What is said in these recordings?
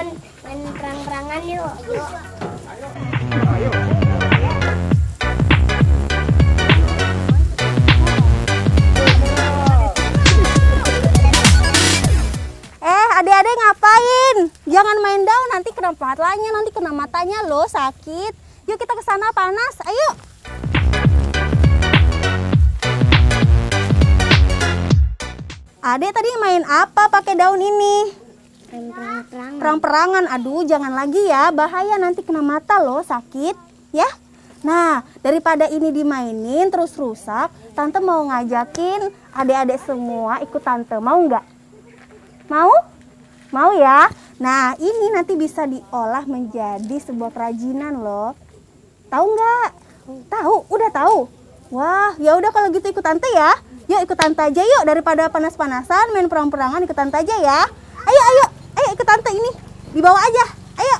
Bun, main perang-perangan yuk. Adik-adik ngapain? Jangan main daun, nanti kena matanya, nanti kena matanya loh, sakit. Yuk kita ke sana, panas. Ayo. Adek tadi main apa pakai daun ini? Main perang-perangan. Perang-perangan. Aduh, jangan lagi ya, bahaya nanti kena mata loh, sakit. Ya. Nah, daripada ini dimainin terus rusak, Tante mau ngajakin adik-adik semua ikut Tante. Mau nggak? Mau? Mau ya? Nah, ini nanti bisa diolah menjadi sebuah kerajinan loh. Tahu nggak? Tahu? Udah tahu? Wah, ya udah kalau gitu ikut Tante ya. Yuk ikut Tante aja yuk, daripada panas-panasan main perang-perangan, ikut Tante aja ya. Ayo ikut Tante ini. Dibawa aja. Ayo.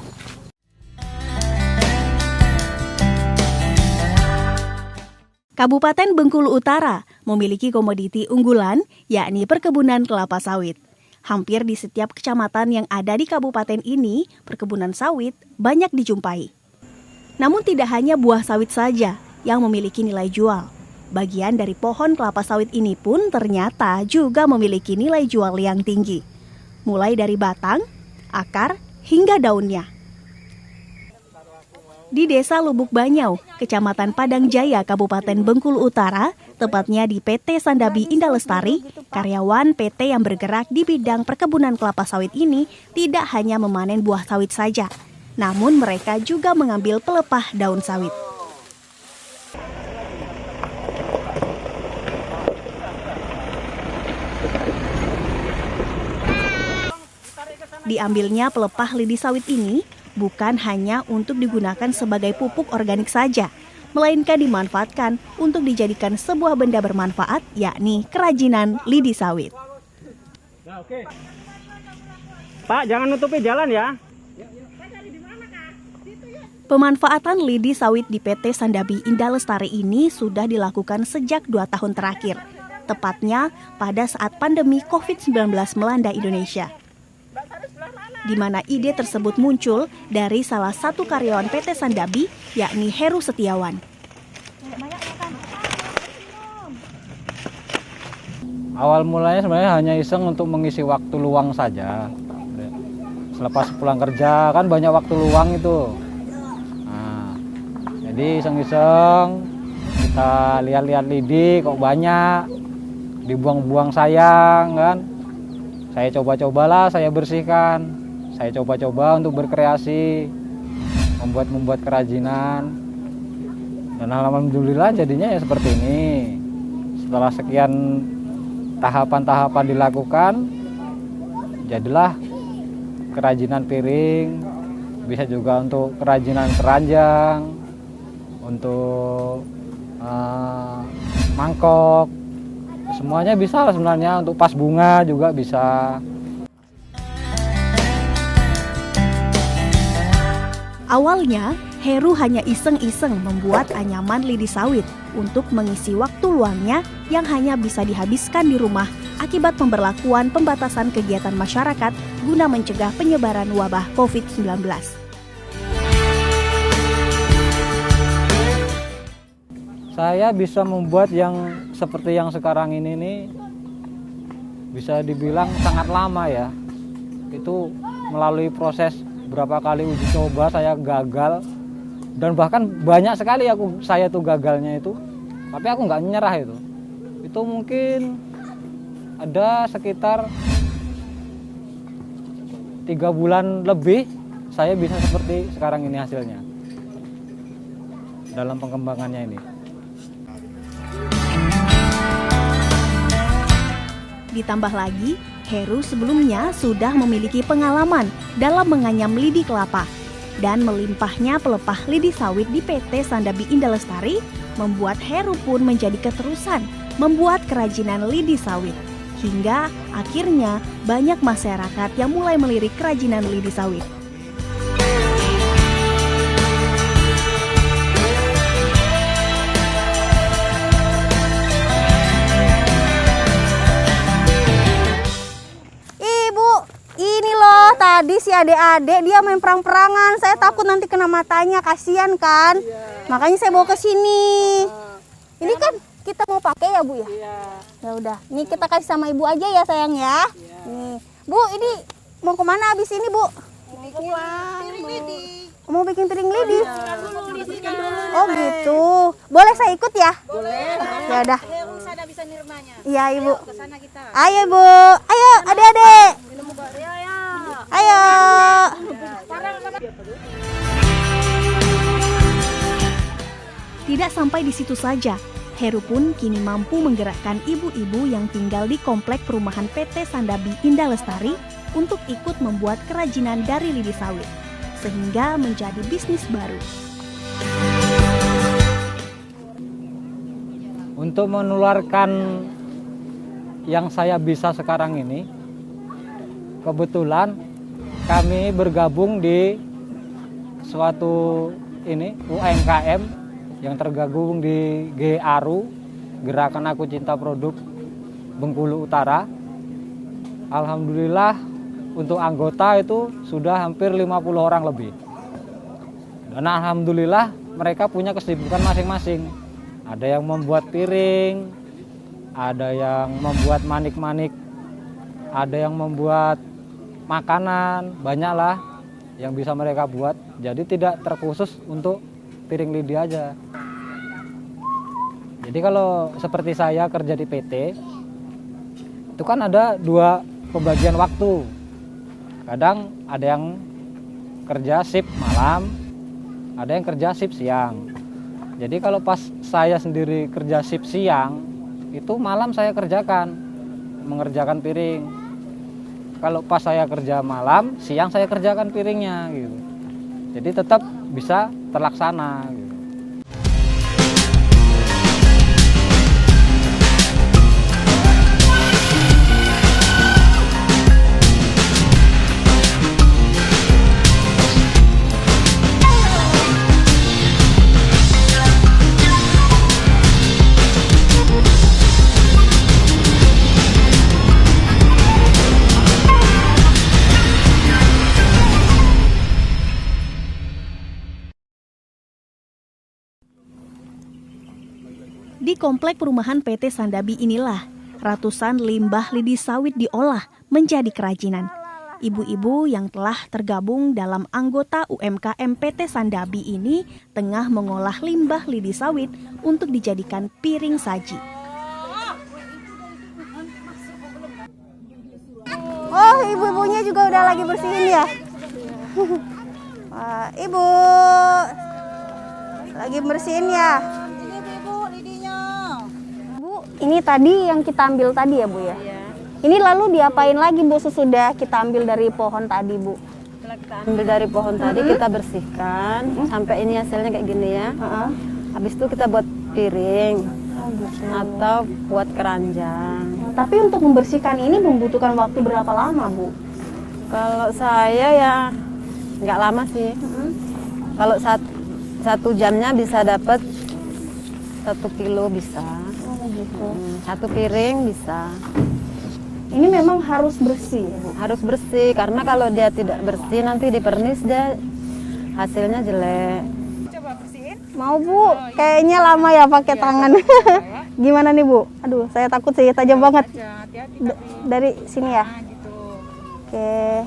Kabupaten Bengkulu Utara memiliki komoditi unggulan, yakni perkebunan kelapa sawit. Hampir di setiap kecamatan yang ada di kabupaten ini, perkebunan sawit banyak dijumpai. Namun tidak hanya buah sawit saja yang memiliki nilai jual. Bagian dari pohon kelapa sawit ini pun ternyata juga memiliki nilai jual yang tinggi. Mulai dari batang, akar, hingga daunnya. Di Desa Lubuk Banyau, Kecamatan Padang Jaya, Kabupaten Bengkulu Utara, tepatnya di PT Sandabi Indah Lestari, karyawan PT yang bergerak di bidang perkebunan kelapa sawit ini tidak hanya memanen buah sawit saja, namun mereka juga mengambil pelepah daun sawit. Diambilnya pelepah lidi sawit ini bukan hanya untuk digunakan sebagai pupuk organik saja, melainkan dimanfaatkan untuk dijadikan sebuah benda bermanfaat, yakni kerajinan lidi sawit. Pak, jangan nutupi jalan ya. Pemanfaatan lidi sawit di PT Sandabi Indah Lestari ini sudah dilakukan sejak 2 tahun terakhir, tepatnya pada saat pandemi COVID-19 melanda Indonesia. Di mana ide tersebut muncul dari salah satu karyawan PT Sandabi, yakni Heru Setiawan. Awal mulanya sebenarnya hanya iseng untuk mengisi waktu luang saja. Selepas pulang kerja kan banyak waktu luang itu. Nah, jadi iseng-iseng kita lihat-lihat lidi kok banyak, dibuang-buang sayang kan. Saya coba-cobalah, saya bersihkan. Saya coba-coba untuk berkreasi, membuat kerajinan. Dan alhamdulillah jadinya ya seperti ini. Setelah sekian tahapan-tahapan dilakukan, jadilah kerajinan piring, bisa juga untuk kerajinan keranjang, untuk mangkok. Semuanya bisa lah sebenarnya, untuk pas bunga juga bisa. Awalnya, Heru hanya iseng-iseng membuat anyaman lidi sawit untuk mengisi waktu luangnya yang hanya bisa dihabiskan di rumah akibat pemberlakuan pembatasan kegiatan masyarakat guna mencegah penyebaran wabah COVID-19. Saya bisa membuat yang seperti yang sekarang ini nih, bisa dibilang sangat lama ya. Itu melalui proses berapa kali uji coba saya gagal, dan bahkan banyak sekali saya tuh gagalnya itu, tapi aku nggak menyerah itu. Itu mungkin ada sekitar 3 bulan lebih saya bisa seperti sekarang ini hasilnya dalam pengembangannya ini. Ditambah lagi, Heru sebelumnya sudah memiliki pengalaman dalam menganyam lidi kelapa. Dan melimpahnya pelepah lidi sawit di PT Sandabi Indah Lestari membuat Heru pun menjadi keterusan membuat kerajinan lidi sawit. Hingga akhirnya banyak masyarakat yang mulai melirik kerajinan lidi sawit. tadi si adik-adik dia main perang-perangan. Saya takut nanti kena matanya, kasihan kan. Makanya saya bawa ke sini. Ini kan kita mau pakai ya Bu ya? Ya udah, ini kita kasih sama Ibu aja ya sayang ya. Nih, Bu, ini mau kemana habis ini Bu? Mau bikin piring lidi. Oh gitu. Boleh saya ikut ya? Boleh. Ya udah. Iya Ibu. Ayo Bu. Ayo adik-adik. Ayo. Tidak sampai di situ saja, Heru pun kini mampu menggerakkan ibu-ibu yang tinggal di komplek perumahan PT Sandabi Indah Lestari untuk ikut membuat kerajinan dari lidi sawit, sehingga menjadi bisnis baru. Untuk menularkan yang saya bisa sekarang ini, kebetulan kami bergabung di suatu UMKM yang tergabung di GARU, Gerakan Aku Cinta Produk Bengkulu Utara. Alhamdulillah untuk anggota itu sudah hampir 50 orang lebih. Dan alhamdulillah mereka punya kesibukan masing-masing. Ada yang membuat piring, ada yang membuat manik-manik, ada yang membuat makanan, banyaklah yang bisa mereka buat. Jadi tidak terkhusus untuk piring lidi aja. Jadi kalau seperti saya kerja di PT, itu kan ada 2 pembagian waktu. Kadang ada yang kerja shift malam, ada yang kerja shift siang. Jadi kalau pas saya sendiri kerja shift siang, itu malam saya kerjakan, mengerjakan piring. Kalau pas saya kerja malam, siang saya kerjakan piringnya gitu. Jadi tetap bisa terlaksana gitu. Di komplek perumahan PT Sandabi inilah ratusan limbah lidi sawit diolah menjadi kerajinan. Ibu-ibu yang telah tergabung dalam anggota UMKM PT Sandabi ini tengah mengolah limbah lidi sawit untuk dijadikan piring saji. Oh, ibu-ibunya juga udah lagi bersihin ya? Wah, Ibu lagi bersihin ya? Ini tadi yang kita ambil tadi ya Bu ya? Iya. Ini lalu diapain lagi Bu sesudah kita ambil dari pohon tadi Bu? Ambil dari pohon tadi kita bersihkan sampai ini hasilnya kayak gini ya. Habis itu kita buat piring atau buat keranjang. Tapi untuk membersihkan ini membutuhkan waktu berapa lama Bu? Kalau saya ya nggak lama sih. Kalau 1 jamnya bisa dapat 1 kilo bisa. Gitu. 1 piring bisa. Ini memang harus bersih ya, Bu? Harus bersih karena kalau dia tidak bersih nanti dipernis dia hasilnya jelek. Coba bersihin. Mau Bu? Kayaknya lama ya pakai tangan. Gimana nih Bu? Aduh, saya takut sih tajam banget. Dari sini ya. Oke.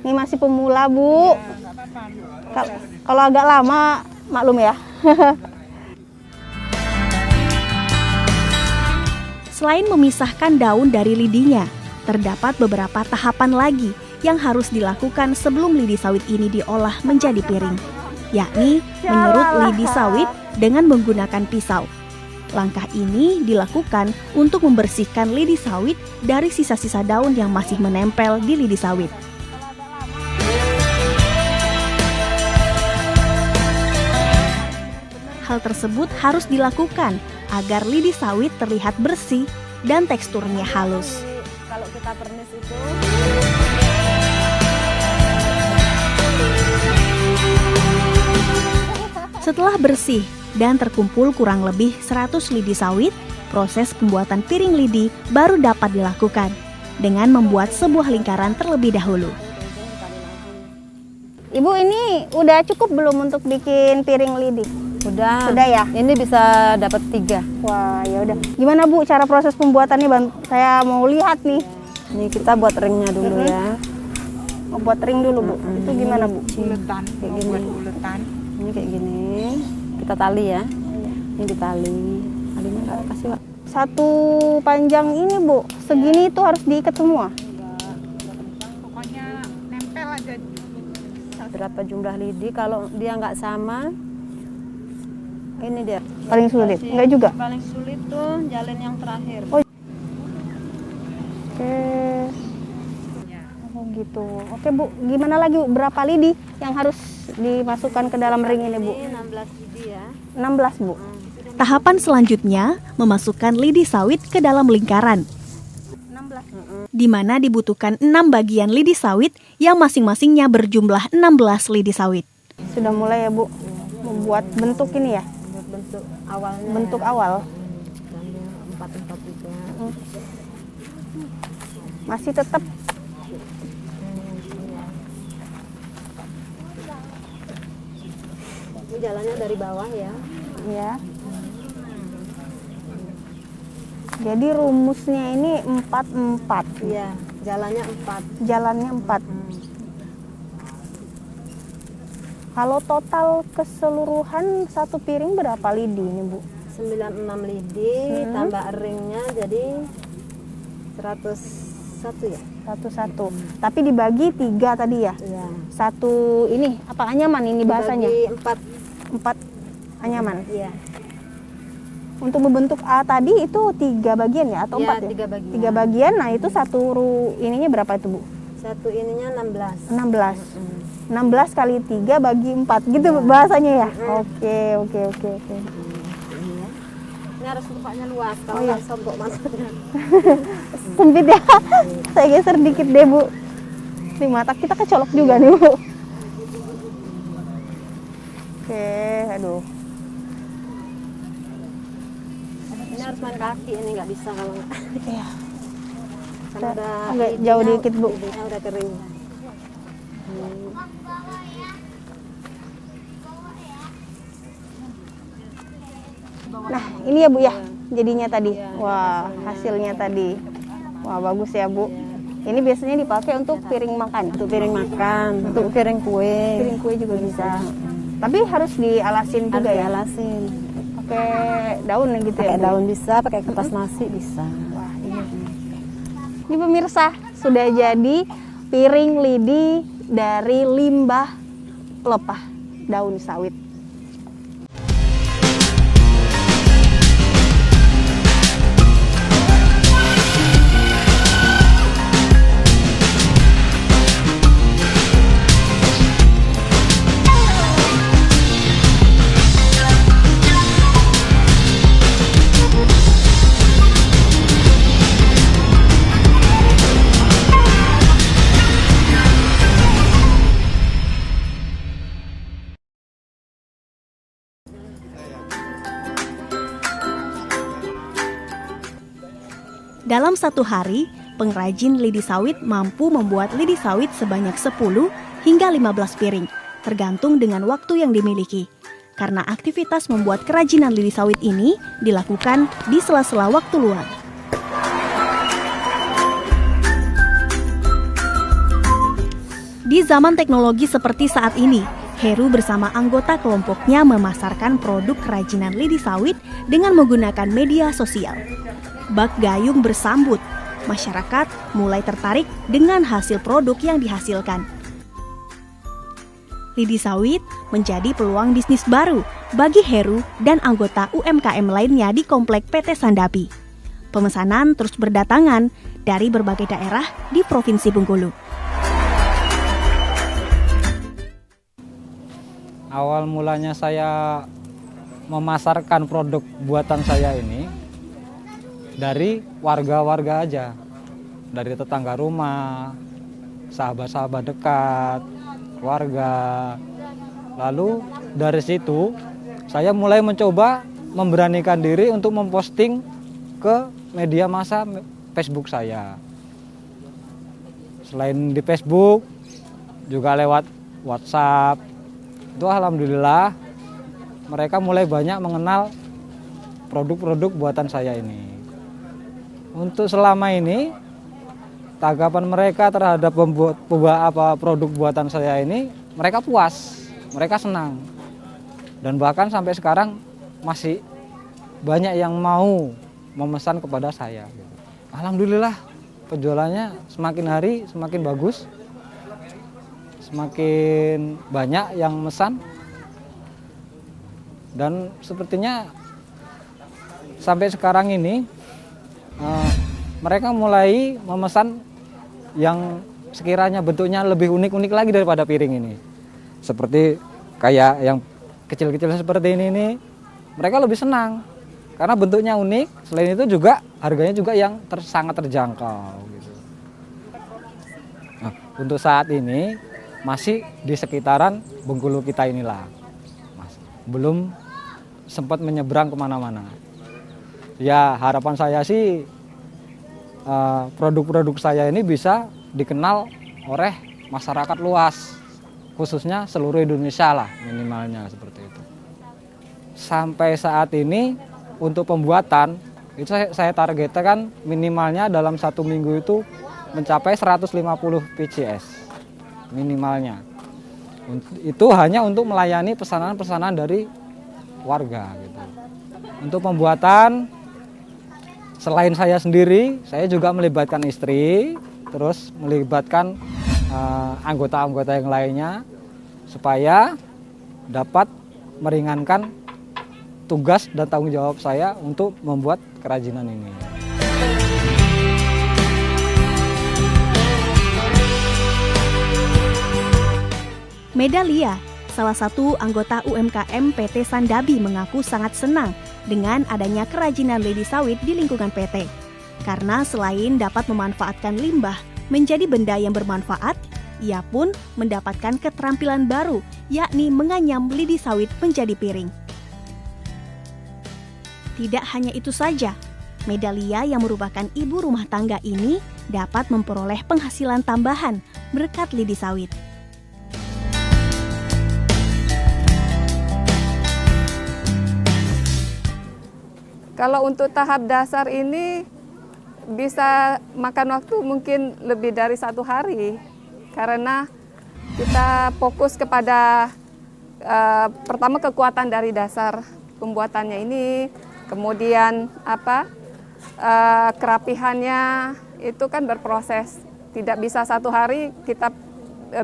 Ini masih pemula Bu. Kalau agak lama maklum ya. Selain memisahkan daun dari lidinya, terdapat beberapa tahapan lagi yang harus dilakukan sebelum lidi sawit ini diolah menjadi piring, yakni menyerut lidi sawit dengan menggunakan pisau. Langkah ini dilakukan untuk membersihkan lidi sawit dari sisa-sisa daun yang masih menempel di lidi sawit. Hal tersebut harus dilakukan agar lidi sawit terlihat bersih dan teksturnya halus. Kalau kita pernis itu setelah bersih dan terkumpul kurang lebih 100 lidi sawit, proses pembuatan piring lidi baru dapat dilakukan. dengan membuat sebuah lingkaran terlebih dahulu. Ibu, ini udah cukup belum untuk bikin piring lidi? Sudah. Sudah ya? Ini bisa dapat 3. Wah, ya udah. Gimana Bu cara proses pembuatannya? Saya mau lihat nih. Ini kita buat ringnya dulu ya. Mau buat ring dulu Bu. Itu gimana Bu? Kayak gini. Ini kayak gini. Kita tali ya. Ini ditali. Talinya nggak kasih Pak. Satu panjang ini Bu, segini itu harus diikat semua. Berapa jumlah lidi? Kalau dia nggak sama, ini dia. Paling sulit? Enggak juga? Paling sulit tuh jalin yang terakhir. Oh. Oke. Oh gitu. Oke Bu, gimana lagi Bu? Berapa lidi yang harus dimasukkan ke dalam ring ini Bu? Ini 16 lidi ya. 16 Bu. Tahapan selanjutnya, memasukkan lidi sawit ke dalam lingkaran, 16. di mana dibutuhkan 6 bagian lidi sawit yang masing-masingnya berjumlah 16 lidi sawit. Sudah mulai ya Bu membuat bentuk ini ya? Bentuk awalnya. Bentuk awal. 4 juga. Masih tetap Ini jalannya dari bawah ya. ya. Jadi rumusnya ini 4-4. Iya, jalannya 4. Jalannya 4. Kalau total keseluruhan satu piring berapa lidi ini Bu? 96 lidi tambah ringnya jadi 101 ya. 1-1. Tapi dibagi 3 tadi ya? Iya. Satu ini apa anyaman ini bahasanya? Dibagi 4. 4 anyaman. Iya. Untuk membentuk A tadi itu 3 bagian ya atau 4 ya? 3 bagian. 3 bagian. Nah, itu satu ininya berapa itu Bu? Satu ininya 16. 16. 16 kali 3 bagi 4 gitu bahasanya ya? Oke. Ini harus tempatnya luas, kalau iya. nggak sogok masuknya. Sempit ya. Saya geser dikit deh Bu. Di mata kita kecolok juga nih Bu. Oke, aduh. Ini harus main kaki, ini nggak bisa kalau nggak. Iya. Karena udah Agak lidinya- jauh dikit, Bu. lidinya udah kering. Nah, ini ya Bu ya, jadinya tadi. Wah, hasilnya tadi. Wah, bagus ya Bu. Ini biasanya dipakai untuk piring makan. Untuk piring makan, untuk piring kue. Piring kue juga bisa. Tapi harus dialasin Harus juga ya. dialasin. Pakai daun gitu ya. Pakai Bu? daun bisa, pakai kertas nasi bisa. Wah, ini pemirsa, sudah jadi piring lidi dari limbah pelepah daun sawit. Dalam satu hari, pengrajin lidi sawit mampu membuat lidi sawit sebanyak 10 hingga 15 piring, tergantung dengan waktu yang dimiliki. Karena aktivitas membuat kerajinan lidi sawit ini dilakukan di sela-sela waktu luang. Di zaman teknologi seperti saat ini, Heru bersama anggota kelompoknya memasarkan produk kerajinan lidi sawit dengan menggunakan media sosial. Bak gayung bersambut, masyarakat mulai tertarik dengan hasil produk yang dihasilkan. Lidi sawit menjadi peluang bisnis baru bagi Heru dan anggota UMKM lainnya di Komplek PT Sandapi. Pemesanan terus berdatangan dari berbagai daerah di Provinsi Bengkulu. Awal mulanya saya memasarkan produk buatan saya ini dari warga-warga aja, dari tetangga rumah, sahabat-sahabat dekat, keluarga. Lalu dari situ saya mulai mencoba memberanikan diri untuk memposting ke media massa Facebook saya. Selain di Facebook, juga lewat WhatsApp. Itu alhamdulillah mereka mulai banyak mengenal produk-produk buatan saya ini. Untuk selama ini tanggapan mereka terhadap produk buatan saya ini, mereka puas, mereka senang. Dan bahkan sampai sekarang masih banyak yang mau memesan kepada saya. Alhamdulillah penjualannya semakin hari semakin bagus, semakin banyak yang mesan. Dan sepertinya sampai sekarang ini mereka mulai memesan yang sekiranya bentuknya lebih unik-unik lagi daripada piring ini. Seperti kayak yang kecil-kecil seperti ini nih, mereka lebih senang karena bentuknya unik. Selain itu juga harganya juga yang sangat terjangkau gitu. Nah, untuk saat ini masih di sekitaran Bengkulu kita inilah, belum sempat menyeberang kemana-mana. Ya harapan saya sih produk-produk saya ini bisa dikenal oleh masyarakat luas, khususnya seluruh Indonesia lah minimalnya seperti itu. Sampai saat ini untuk pembuatan itu saya targetkan minimalnya dalam 1 minggu itu mencapai 150 PCS minimalnya. Itu hanya untuk melayani pesanan-pesanan dari warga gitu. Untuk pembuatan selain saya sendiri, saya juga melibatkan istri, terus melibatkan anggota-anggota yang lainnya supaya dapat meringankan tugas dan tanggung jawab saya untuk membuat kerajinan ini. Medalia, salah satu anggota UMKM PT Sandabi, mengaku sangat senang dengan adanya kerajinan lidi sawit di lingkungan PT. Karena selain dapat memanfaatkan limbah menjadi benda yang bermanfaat, ia pun mendapatkan keterampilan baru, yakni menganyam lidi sawit menjadi piring. Tidak hanya itu saja, Medalia yang merupakan ibu rumah tangga ini dapat memperoleh penghasilan tambahan berkat lidi sawit. Kalau untuk tahap dasar ini bisa makan waktu mungkin lebih dari 1 hari karena kita fokus kepada pertama kekuatan dari dasar pembuatannya ini, kemudian kerapihannya itu kan berproses, tidak bisa 1 hari kita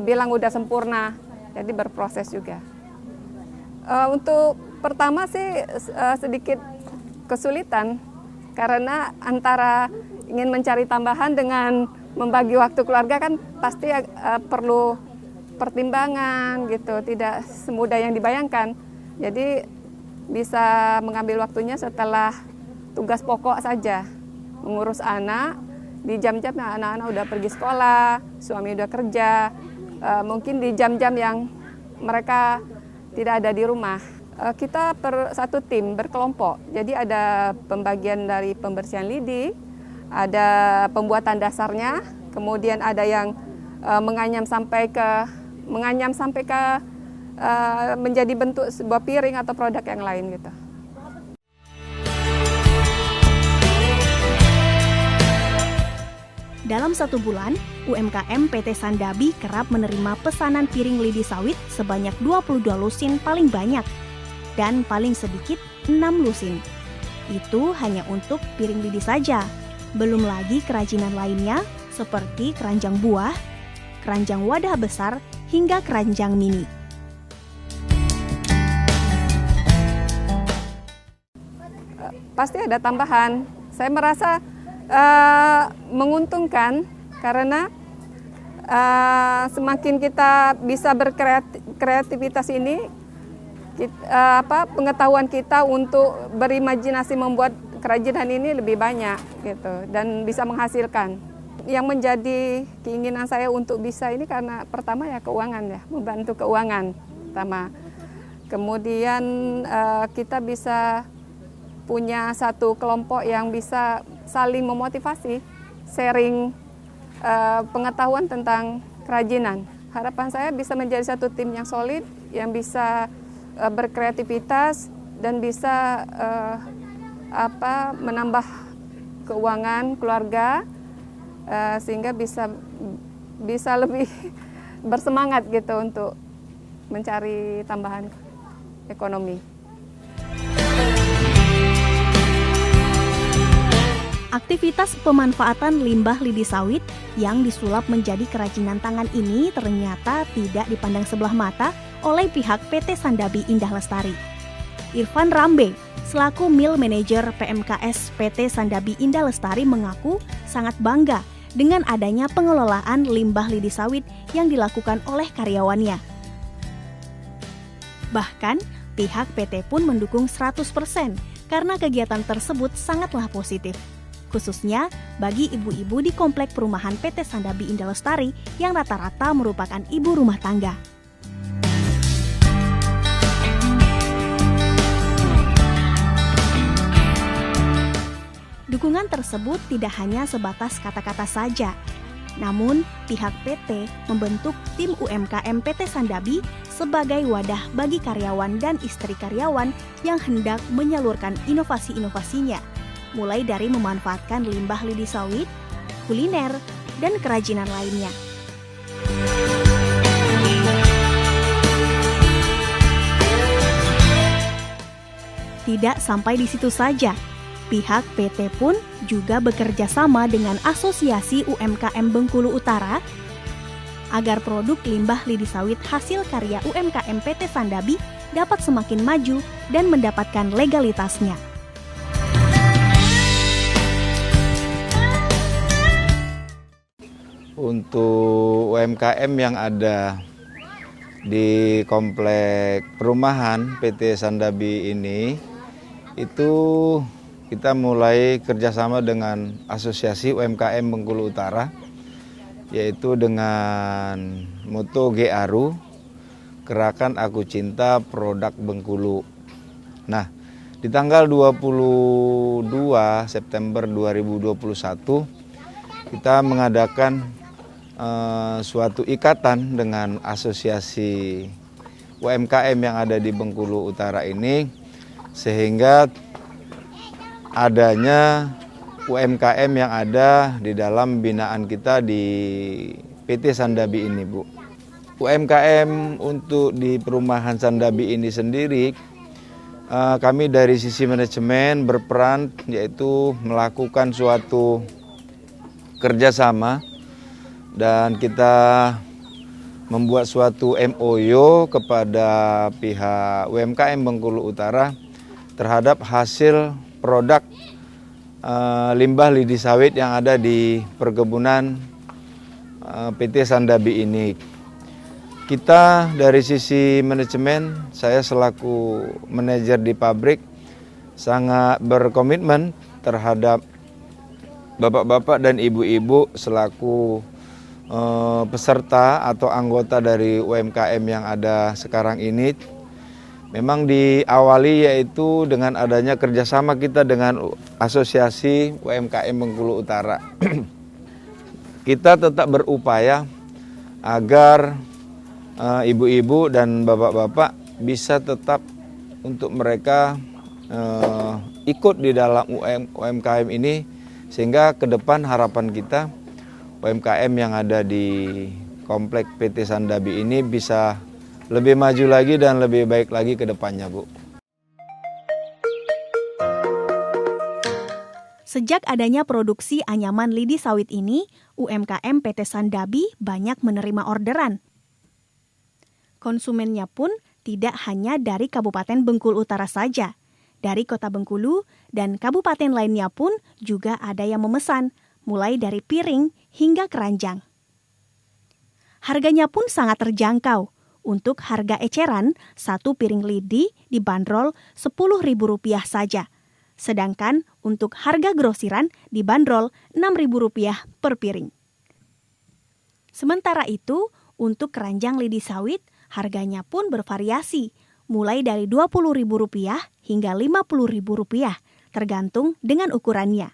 bilang udah sempurna, jadi berproses juga. Untuk pertama sih sedikit kesulitan karena antara ingin mencari tambahan dengan membagi waktu keluarga kan pasti perlu pertimbangan gitu, tidak semudah yang dibayangkan. Jadi bisa mengambil waktunya setelah tugas pokok saja, mengurus anak di jam-jam anak-anak udah pergi sekolah, suami udah kerja, mungkin di jam-jam yang mereka tidak ada di rumah. Kita satu tim berkelompok, jadi ada pembagian dari pembersihan lidi, ada pembuatan dasarnya, kemudian ada yang menganyam sampai ke menjadi bentuk sebuah piring atau produk yang lain gitu. Dalam 1 bulan, UMKM PT Sandabi kerap menerima pesanan piring lidi sawit sebanyak 22 lusin paling banyak dan paling sedikit 6 lusin. Itu hanya untuk piring lidi saja, belum lagi kerajinan lainnya seperti keranjang buah, keranjang wadah besar, hingga keranjang mini. Pasti ada tambahan. Saya merasa menguntungkan karena semakin kita bisa berkreativitas ini, pengetahuan kita untuk berimajinasi membuat kerajinan ini lebih banyak gitu dan bisa menghasilkan. Yang menjadi keinginan saya untuk bisa ini karena pertama ya keuangan ya, membantu keuangan pertama. Kemudian kita bisa punya satu kelompok yang bisa saling memotivasi, sharing pengetahuan tentang kerajinan. Harapan saya bisa menjadi satu tim yang solid, yang bisa berkreativitas dan bisa menambah keuangan keluarga, sehingga bisa lebih bersemangat gitu untuk mencari tambahan ekonomi. Aktivitas pemanfaatan limbah lidi sawit yang disulap menjadi kerajinan tangan ini ternyata tidak dipandang sebelah mata oleh pihak PT Sandabi Indah Lestari. Irfan Rambe, selaku Mill Manager PMKS PT Sandabi Indah Lestari mengaku sangat bangga dengan adanya pengelolaan limbah lidi sawit yang dilakukan oleh karyawannya. Bahkan, pihak PT pun mendukung 100% karena kegiatan tersebut sangatlah positif. Khususnya bagi ibu-ibu di komplek perumahan PT Sandabi Indah Lestari yang rata-rata merupakan ibu rumah tangga. Dukungan tersebut tidak hanya sebatas kata-kata saja, namun pihak PT membentuk tim UMKM PT Sandabi sebagai wadah bagi karyawan dan istri karyawan yang hendak menyalurkan inovasi-inovasinya, mulai dari memanfaatkan limbah lidi sawit, kuliner, dan kerajinan lainnya. Tidak sampai di situ saja, pihak PT pun juga bekerja sama dengan Asosiasi UMKM Bengkulu Utara agar produk limbah lidi sawit hasil karya UMKM PT Sandabi dapat semakin maju dan mendapatkan legalitasnya. Untuk UMKM yang ada di komplek perumahan PT Sandabi ini, itu kita mulai kerjasama dengan Asosiasi UMKM Bengkulu Utara, yaitu dengan moto GARU, Gerakan Aku Cinta Produk Bengkulu. Nah, di tanggal 22 September 2021, kita mengadakan suatu ikatan dengan asosiasi UMKM yang ada di Bengkulu Utara ini, sehingga adanya UMKM yang ada di dalam binaan kita di PT Sandabi ini, Bu. UMKM untuk di perumahan Sandabi ini sendiri, kami dari sisi manajemen berperan yaitu melakukan suatu kerjasama, dan kita membuat suatu MOU kepada pihak UMKM Bengkulu Utara terhadap hasil produk limbah lidi sawit yang ada di perkebunan PT Sandabi ini. Kita dari sisi manajemen, saya selaku manajer di pabrik sangat berkomitmen terhadap bapak-bapak dan ibu-ibu selaku peserta atau anggota dari UMKM yang ada sekarang ini. Memang diawali yaitu dengan adanya kerjasama kita dengan Asosiasi UMKM Bengkulu Utara. Kita tetap berupaya agar ibu-ibu dan bapak-bapak bisa tetap untuk mereka ikut di dalam UMKM ini, sehingga ke depan harapan kita UMKM yang ada di komplek PT Sandabi ini bisa lebih maju lagi dan lebih baik lagi ke depannya, Bu. Sejak adanya produksi anyaman lidi sawit ini, UMKM PT Sandabi banyak menerima orderan. Konsumennya pun tidak hanya dari Kabupaten Bengkulu Utara saja. Dari Kota Bengkulu dan kabupaten lainnya pun juga ada yang memesan, mulai dari piring hingga keranjang. Harganya pun sangat terjangkau. Untuk harga eceran, satu piring lidi dibanderol Rp10.000 saja. Sedangkan untuk harga grosiran dibanderol Rp6.000 per piring. Sementara itu, untuk keranjang lidi sawit, harganya pun bervariasi, mulai dari Rp20.000 hingga Rp50.000, tergantung dengan ukurannya.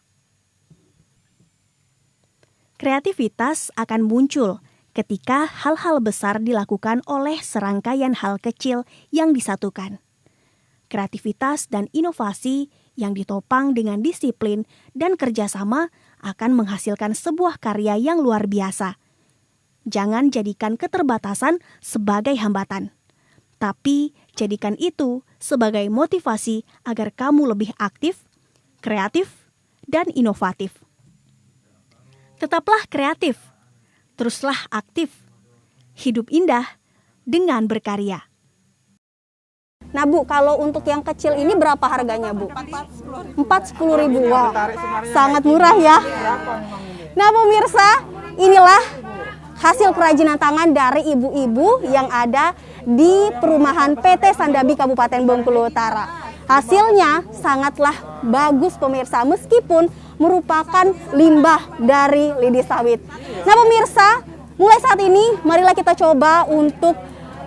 Kreativitas akan muncul ketika hal-hal besar dilakukan oleh serangkaian hal kecil yang disatukan. Kreativitas dan inovasi yang ditopang dengan disiplin dan kerjasama akan menghasilkan sebuah karya yang luar biasa. Jangan jadikan keterbatasan sebagai hambatan, tapi jadikan itu sebagai motivasi agar kamu lebih aktif, kreatif, dan inovatif. Tetaplah kreatif, teruslah aktif, hidup indah dengan berkarya. Nah Bu, kalau untuk yang kecil ini berapa harganya Bu? 410.000. Wah, sangat murah ya. Nah pemirsa, inilah hasil kerajinan tangan dari ibu-ibu yang ada di perumahan PT Sandabi Kabupaten Bengkulu Utara. Hasilnya sangatlah bagus pemirsa, meskipun merupakan limbah dari lidi sawit. Nah pemirsa, mulai saat ini marilah kita coba untuk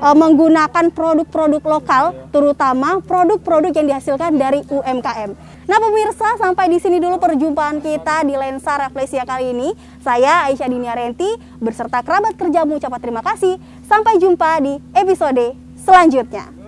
menggunakan produk-produk lokal, terutama produk-produk yang dihasilkan dari UMKM. Nah pemirsa, sampai di sini dulu perjumpaan kita di Lensa Refleksia kali ini. Saya Aisyah Diniarenti beserta kerabat kerja mengucapkan terima kasih. Sampai jumpa di episode selanjutnya.